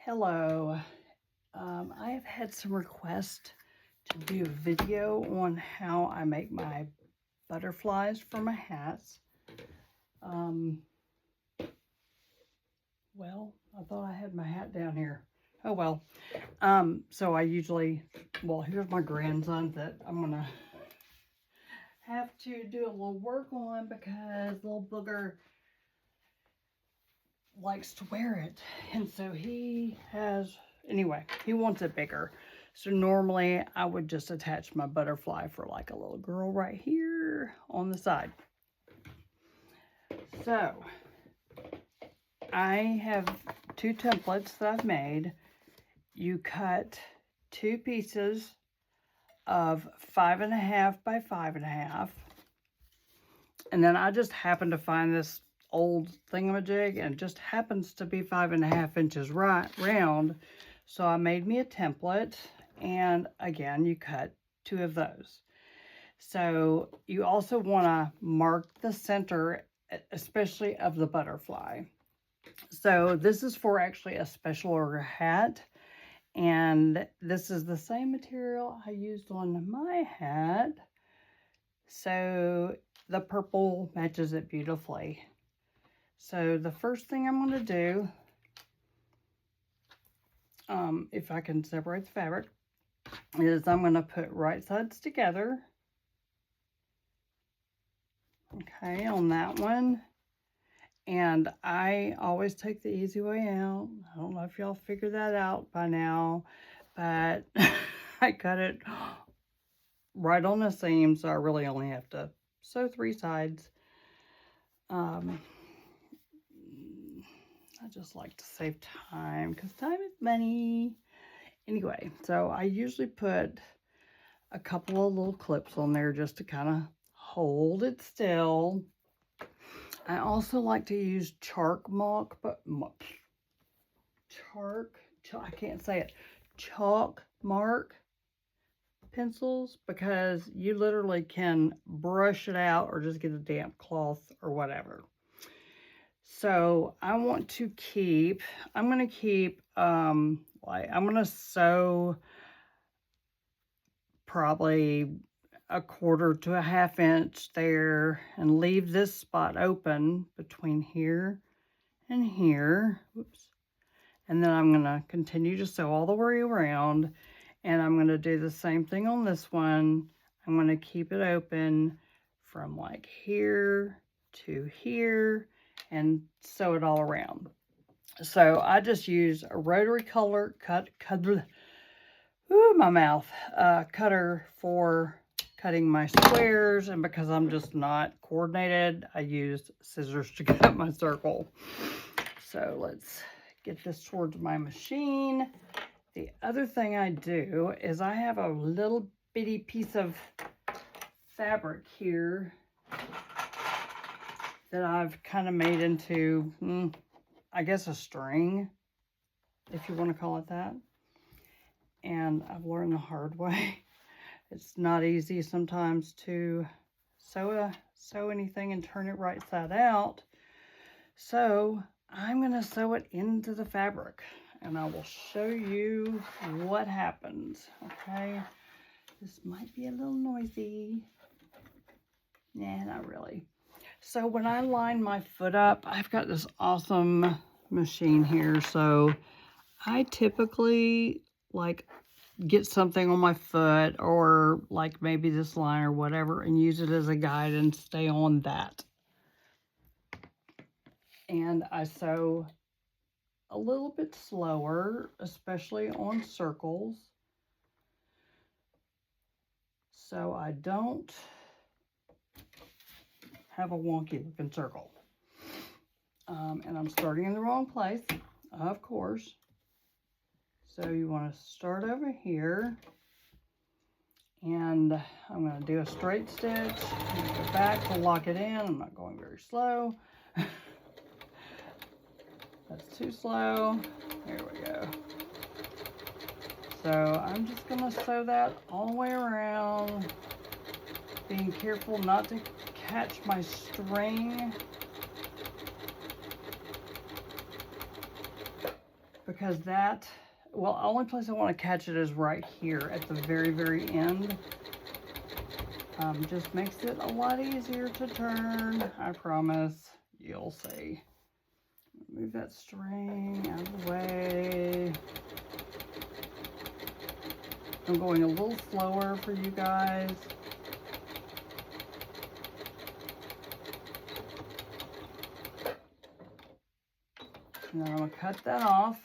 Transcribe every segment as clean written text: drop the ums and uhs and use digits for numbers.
Hello. I have had some requests to do a video on how I make my butterflies for my hats. Um, well, I thought I had my hat down here. Oh well. So I usually, here's my grandson that I'm gonna have to do a little work on because little booger likes to wear it. And so he wants it bigger. So normally I would just attach my butterfly for like a little girl right here on the side. So I have two templates that I've made. You cut two pieces of 5.5 by 5.5. And then I just happened to find this old thingamajig, and it just happens to be 5.5 inches round. So I made me a template, and again, you cut two of those. So you also want to mark the center, especially of the butterfly. So this is for actually a special order hat, and this is the same material I used on my hat. So the purple matches it beautifully. So the first thing I'm going to do, if I can separate the fabric, is I'm going to put right sides together. Okay, on that one. And I always take the easy way out. I don't know if y'all figured that out by now, but I cut it right on the seam, so I really only have to sew 3 sides. I just like to save time because time is money. Anyway, so I usually put a couple of little clips on there just to kind of hold it still. I also like to use chalk mark pencils, because you literally can brush it out or just get a damp cloth or whatever. So I'm going to keep, I'm going to sew probably 1/4 to 1/2 inch there and leave this spot open between here and here. Whoops. And then I'm going to continue to sew all the way around, and I'm going to do the same thing on this one. I'm going to keep it open from like here to here and sew it all around. So I just use a rotary color cutter for cutting my squares, and because I'm just not coordinated, I used scissors to cut my circle. So let's get this towards my machine. The other thing I do is I have a little bitty piece of fabric here that I've kind of made into, I guess, a string, if you want to call it that. And I've learned the hard way. It's not easy sometimes to sew anything and turn it right side out. So I'm going to sew it into the fabric, and I will show you what happens. Okay, this might be a little noisy. Nah, not really. So when I line my foot up, I've got this awesome machine here. So I typically like get something on my foot, or like maybe this line or whatever, and use it as a guide and stay on that. And I sew a little bit slower, especially on circles, so I don't have a wonky looking circle. And I'm starting in the wrong place, of course. So you want to start over here, and I'm going to do a straight stitch, and go back to lock it in. I'm not going very slow. That's too slow. There we go. So I'm just going to sew that all the way around, being careful not to catch my string. because that, well, the only place I want to catch it is right here at the very, very end. Just makes it a lot easier to turn. I promise. You'll see. Move that string out of the way. I'm going a little slower for you guys. And then I'm going to cut that off.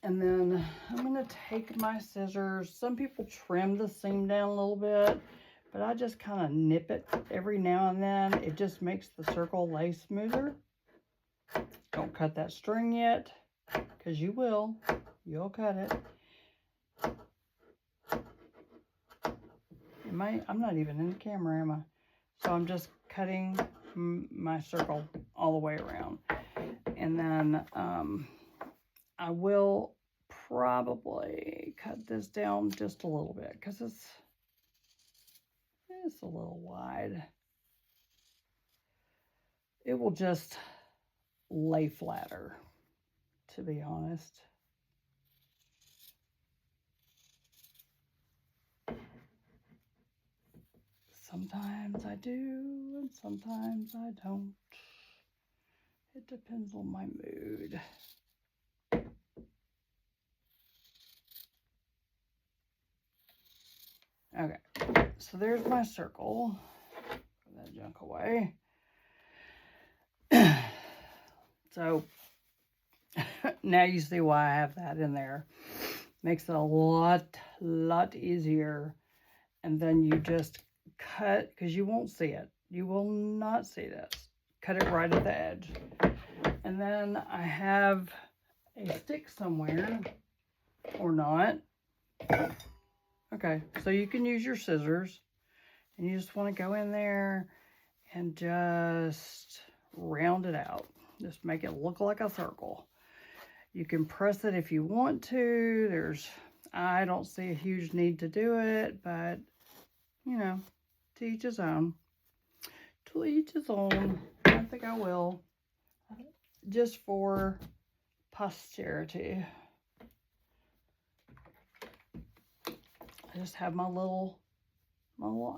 And then I'm going to take my scissors. Some people trim the seam down a little bit, but I just kind of nip it every now and then. It just makes the circle lay smoother. Don't cut that string yet, because you will. You'll cut it. I'm not even in the camera, am I? So I'm just cutting my circle all the way around. And then I will probably cut this down just a little bit because it's a little wide. It will just lay flatter, to be honest. Sometimes I do, and sometimes I don't. It depends on my mood. Okay, so there's my circle. Put that junk away. So now you see why I have that in there. Makes it a lot easier. And then you just cut, because you won't see it. You will not see this. Cut it right at the edge. And then I have a stick somewhere, or not. Okay, so you can use your scissors, and you just want to go in there and just round it out. Just make it look like a circle. You can press it if you want to. I don't see a huge need to do it, but, you know, to each his own. To each his own. I think I will. Just for posterity. I just have my little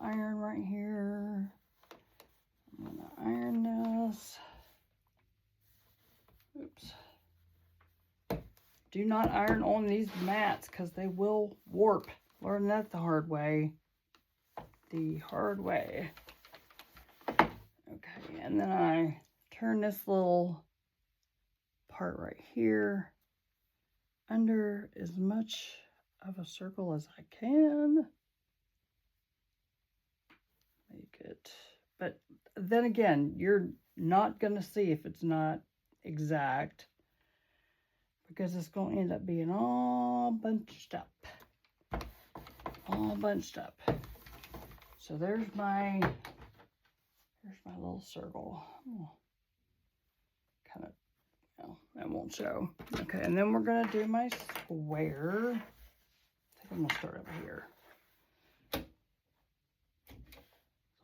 iron right here. I'm gonna iron this. Oops. Do not iron on these mats because they will warp. Learn that the hard way. The hard way. Okay, and then I turn this little part right here under as much of a circle as I can. Make it, but then again, you're not going to see if it's not exact, because it's going to end up being all bunched up. All bunched up. So there's my little circle. Oh, kind of, well, that won't show. Okay, and then we're going to do my square. I think I'm going to start over here. So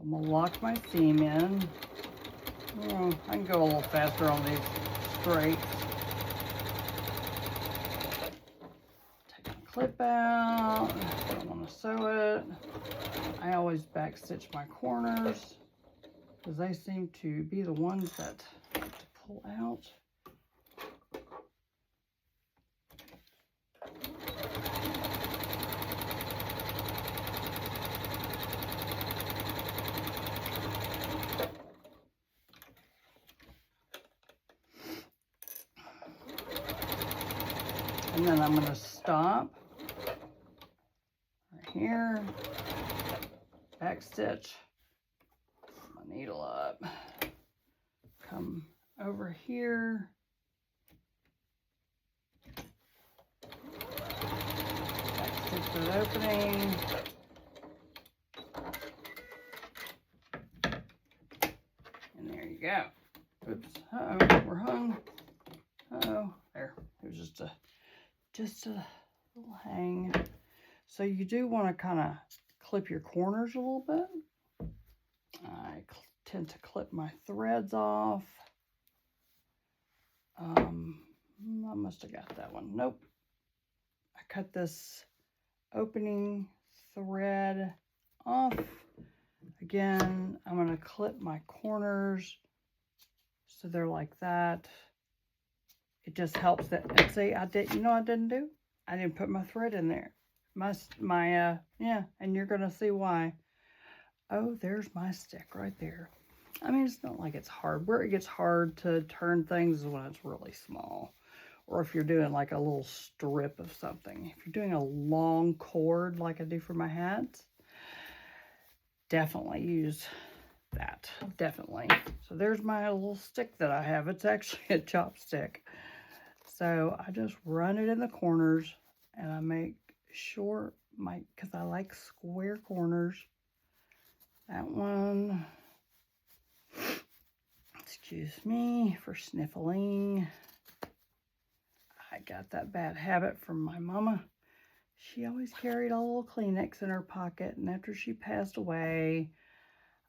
I'm going to lock my seam in. Oh, I can go a little faster on these straights. Take my clip out. I don't want to sew it. I always back stitch my corners because they seem to be the ones that I like to pull out. And then I'm going to stop right here, back stitch, my needle up, come over here, back stitch the opening, and there you go. Oops, uh-oh, we're hung. Uh-oh, there, there's just a little hang. So you do want to kind of clip your corners a little bit. I tend to clip my threads off. I must have got that one. Nope. I cut this opening thread off. Again, I'm going to clip my corners so they're like that. It just helps that, and see, I didn't do? I didn't put my thread in there. Yeah, and you're going to see why. Oh, there's my stick right there. I mean, it's not like it's hard. Where it gets hard to turn things is when it's really small. Or if you're doing like a little strip of something. If you're doing a long cord like I do for my hats, definitely use that. Definitely. So there's my little stick that I have. It's actually a chopstick. So I just run it in the corners and I make sure because I like square corners. That one, excuse me for sniffling. I got that bad habit from my mama. She always carried a little Kleenex in her pocket, and after she passed away,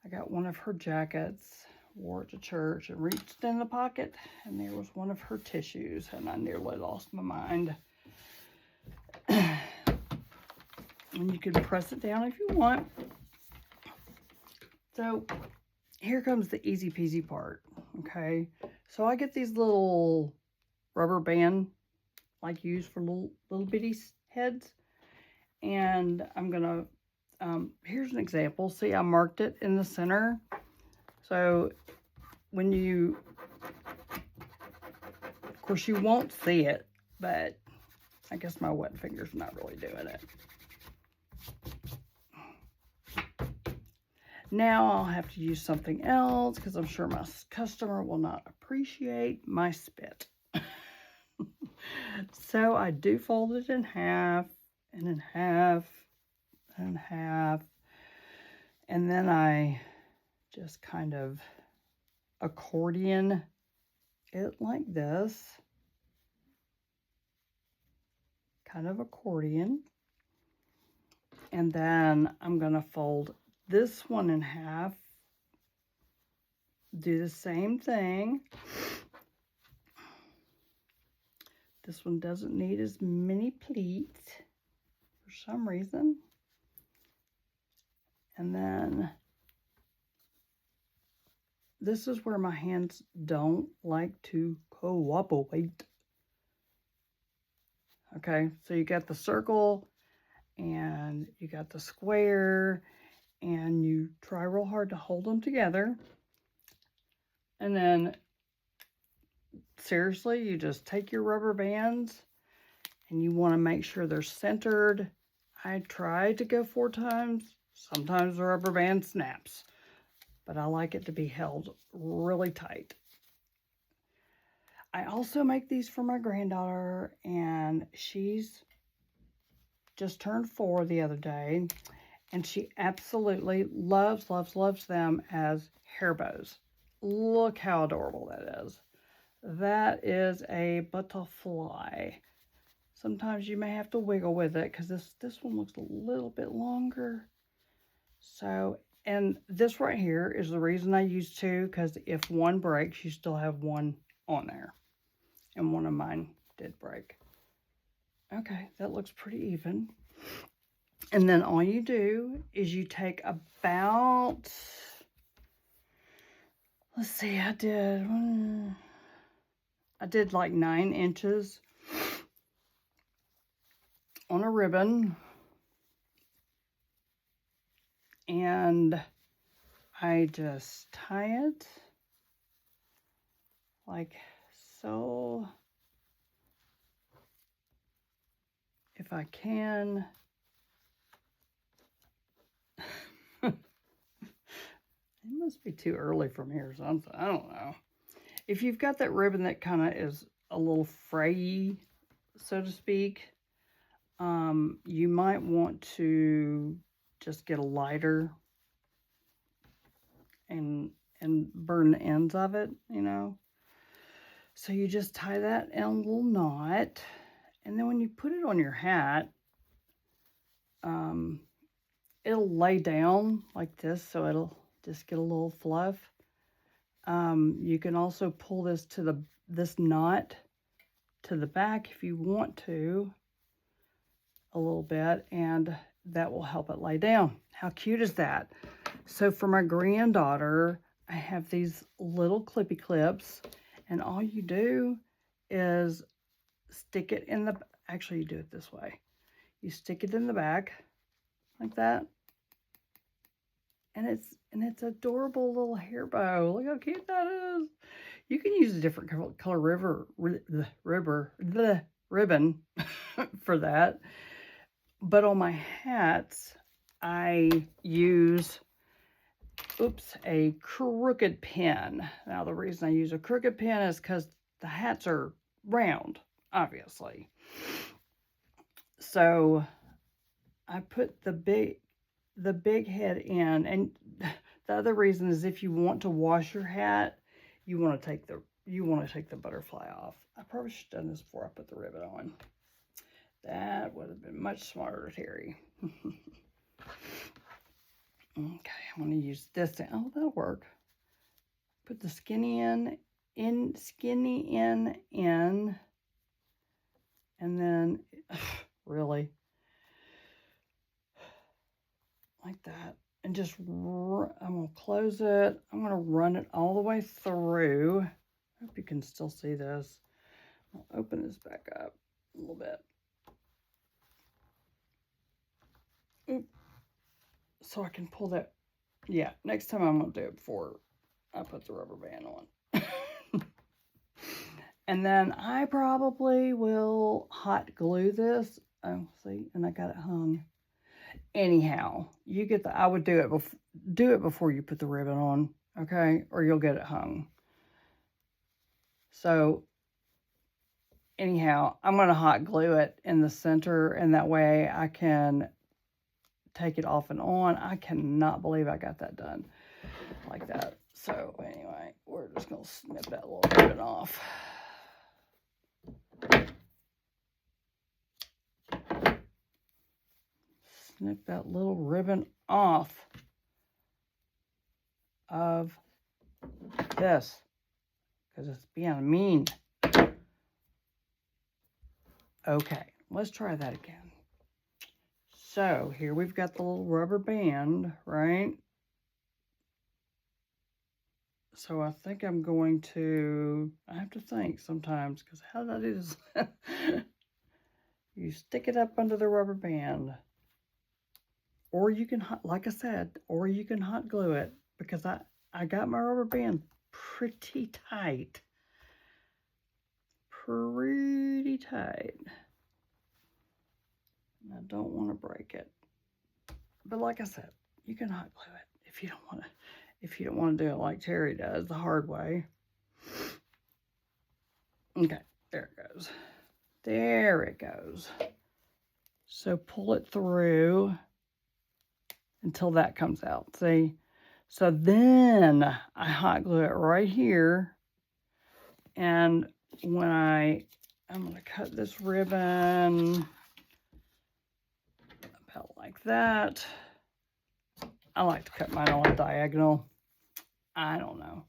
I got one of her jackets, wore it to church, and reached in the pocket, and there was one of her tissues, and I nearly lost my mind. And you can press it down if you want. So here comes the easy peasy part, okay? So I get these little rubber band, like used for little bitty heads, and I'm gonna, here's an example. See, I marked it in the center. So when you, of course you won't see it, but I guess my wet finger's not really doing it. Now I'll have to use something else because I'm sure my customer will not appreciate my spit. So I do fold it in half and in half and half. And then I just kind of accordion it like this. Kind of accordion. And then I'm going to fold this one in half. Do the same thing. This one doesn't need as many pleats for some reason. And then this is where my hands don't like to cooperate. Okay, so you got the circle and you got the square, and you try real hard to hold them together. And then seriously, you just take your rubber bands and you want to make sure they're centered. I try to go 4 times. Sometimes the rubber band snaps, but I like it to be held really tight. I also make these for my granddaughter, and she's just turned 4 the other day, and she absolutely loves them as hair bows. Look how adorable that is. That is a butterfly. Sometimes you may have to wiggle with it because this one looks a little bit longer. So, and this right here is the reason I use 2, because if one breaks, you still have one on there. And one of mine did break. Okay, that looks pretty even. And then all you do is you take about, let's see, I did like 9 inches on a ribbon, and I just tie it like so, if I can. It must be too early from here or something. I don't know. If you've got that ribbon that kind of is a little frayy, so to speak, you might want to just get a lighter and burn the ends of it, you know. So you just tie that in a little knot, and then when you put it on your hat, it'll lay down like this, so it'll just get a little fluff. You can also pull this to this knot to the back if you want to a little bit, and that will help it lay down. How cute is that? So for my granddaughter, I have these little clippy clips, and all you do is stick it in the, actually you do it this way. You stick it in the back like that, and it's adorable little hair bow. Look how cute that is. You can use a different color ribbon for that. But on my hats, I use, a crooked pin. Now, the reason I use a crooked pin is because the hats are round, obviously. So I put the big head in, and the other reason is if you want to wash your hat, you want to take the butterfly off. I probably should have done this before I put the ribbon on. That would have been much smarter, Terry. Okay, I'm going to use this. Oh, that'll work. Put the skinny in, and then, really, like that. And just, I'm going to close it. I'm going to run it all the way through. I hope you can still see this. I'll open this back up a little bit. Oop. So I can pull that. Yeah, next time I'm going to do it before I put the rubber band on. And then I probably will hot glue this. Oh, see, and I got it hung. Anyhow, you get the, I would do it before you put the ribbon on, okay? Or you'll get it hung. So anyhow, I'm going to hot glue it in the center, and that way I can take it off and on. I cannot believe I got that done like that. So anyway, we're just going to snip that little ribbon off. Snip that little ribbon off of this, because it's being mean. Okay, let's try that again. So here we've got the little rubber band, right? So I think I'm going to, I have to think sometimes, because how did I do this? You stick it up under the rubber band. Or you can, like I said, or you can hot glue it, because I got my rubber band pretty tight. Pretty tight. And I don't want to break it. But like I said, you can hot glue it if you don't want to do it like Terry does, the hard way. Okay, there it goes. There it goes. So pull it through until that comes out, see? So then I hot glue it right here. And when I'm going to cut this ribbon about like that. I like to cut mine on a diagonal. I don't know.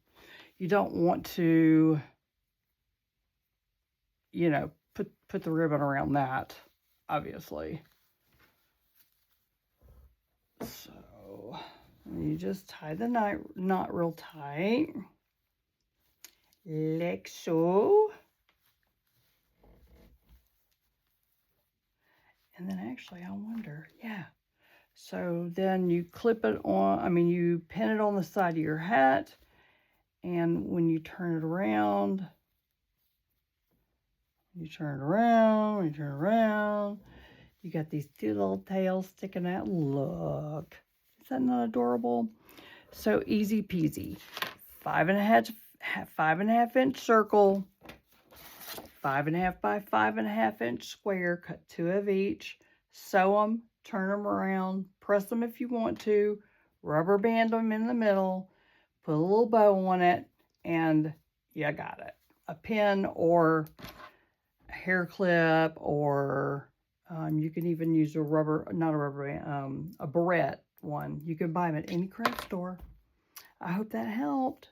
You don't want to, you know, put the ribbon around that, obviously. So you just tie the knot real tight, like so. And then actually, I wonder, yeah. So then you clip it on, you pin it on the side of your hat, and when you turn it around, you got these two little tails sticking out. Look, is that not adorable? So easy peasy. 5.5 inch circle, 5.5 by 5.5 inch square, cut 2 of each, sew them, turn them around, press them if you want to, rubber band them in the middle, put a little bow on it, and you got it. A pin or a hair clip, or you can even use a barrette one. You can buy them at any craft store. I hope that helped.